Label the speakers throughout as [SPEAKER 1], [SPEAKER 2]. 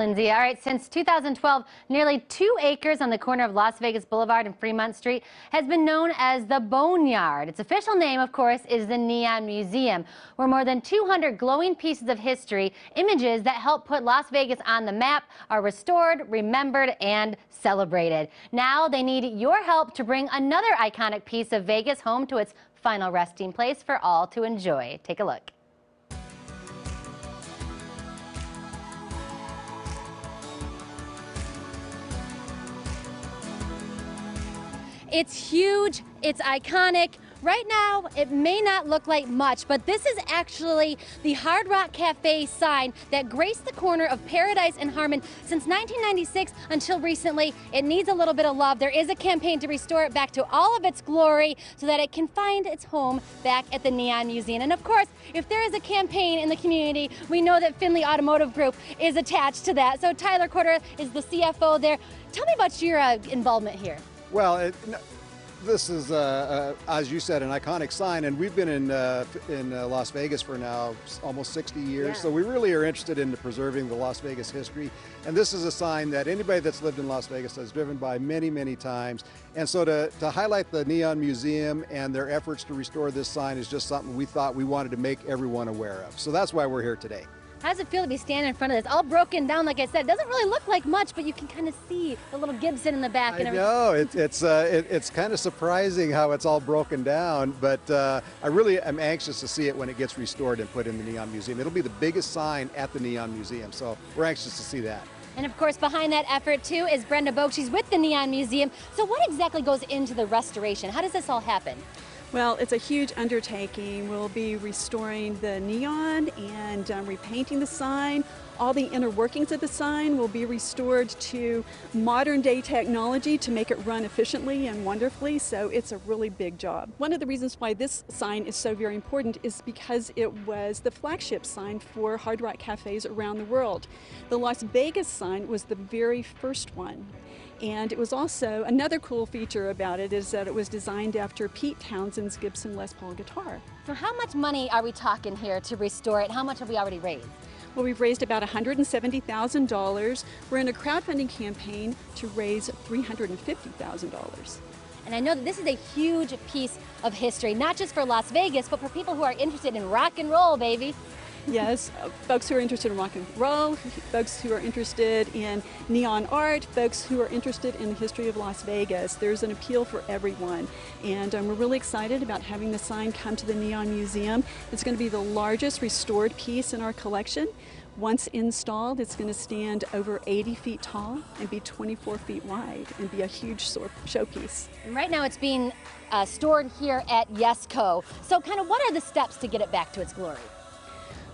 [SPEAKER 1] Lindsay, all right, since 2012, nearly 2 acres on the corner of Las Vegas Boulevard and Fremont Street has been known as the Boneyard. Its official name, of course, is the Neon Museum, where more than 200 glowing pieces of history, images that help put Las Vegas on the map, are restored, remembered, and celebrated. Now they need your help to bring another iconic piece of Vegas home to its final resting place for all to enjoy. Take a look. It's huge, it's iconic. Right now, it may not look like much, but this is actually the Hard Rock Cafe sign that graced the corner of Paradise and Harmon since 1996 until recently. It needs a little bit of love. There is a campaign to restore it back to all of its glory so that it can find its home back at the Neon Museum. And of course, if there is a campaign in the community, we know that Findlay Automotive Group is attached to that. So Tyler Corder is the CFO there. Tell me about your involvement here.
[SPEAKER 2] Well, this is, as you said, an iconic sign, and we've been in Las Vegas for now almost 60 years,
[SPEAKER 1] yeah.
[SPEAKER 2] So we really are interested in preserving the Las Vegas history. And this is a sign that anybody that's lived in Las Vegas has driven by many, many times. And so to highlight the Neon Museum and their efforts to restore this sign is just something we thought we wanted to make everyone aware of. So that's why we're here today.
[SPEAKER 1] How does it feel to be standing in front of this? All broken down, like I said. It doesn't really look like much, but you can kind of see the little Gibson in the back and everything.
[SPEAKER 2] I know, it's kind of surprising how it's all broken down, but I really am anxious to see it when it gets restored and put in the Neon Museum. It'll be the biggest sign at the Neon Museum, so we're anxious to see that.
[SPEAKER 1] And of course, behind that effort too is Brenda Boak. She's with the Neon Museum. So what exactly goes into the restoration? How does this all happen?
[SPEAKER 3] Well, it's a huge undertaking. We'll be restoring the neon and repainting the sign. All the inner workings of the sign will be restored to modern day technology to make it run efficiently and wonderfully, so it's a really big job. One of the reasons why this sign is so very important is because it was the flagship sign for Hard Rock cafes around the world. The Las Vegas sign was the very first one. And it was also, another cool feature about it is that it was designed after Pete Townshend's Gibson Les Paul guitar.
[SPEAKER 1] So how much money are we talking here to restore it? How much have we already raised?
[SPEAKER 3] Well, we've raised about $170,000. We're in a crowdfunding campaign to raise $350,000.
[SPEAKER 1] And I know that this is a huge piece of history, not just for Las Vegas, but for people who are interested in rock and roll, baby.
[SPEAKER 3] Yes, folks who are interested in rock and roll, folks who are interested in neon art, folks who are interested in the history of Las Vegas. There's an appeal for everyone. And we're really excited about having the sign come to the Neon Museum. It's going to be the largest restored piece in our collection. Once installed, it's going to stand over 80 feet tall and be 24 feet wide and be a huge showpiece.
[SPEAKER 1] And right now it's being stored here at Yesco. So kind of what are the steps to get it back to its glory?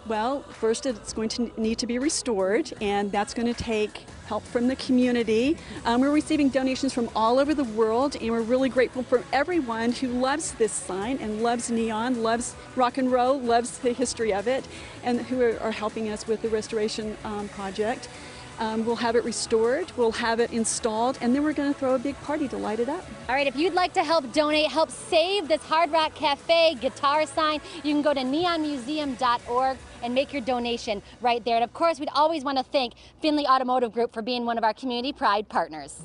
[SPEAKER 3] Well, first it's going to need to be restored, and that's going to take help from the community. We're receiving donations from all over the world, and we're really grateful for everyone who loves this sign and loves neon, loves rock and roll, loves the history of it, and who are helping us with the restoration project. We'll have it restored, we'll have it installed, and then we're going to throw a big party to light it up.
[SPEAKER 1] All right, if you'd like to help donate, help save this Hard Rock Cafe guitar sign, you can go to neonmuseum.org and make your donation right there. And of course, we'd always want to thank Findlay Automotive Group for being one of our Community Pride partners.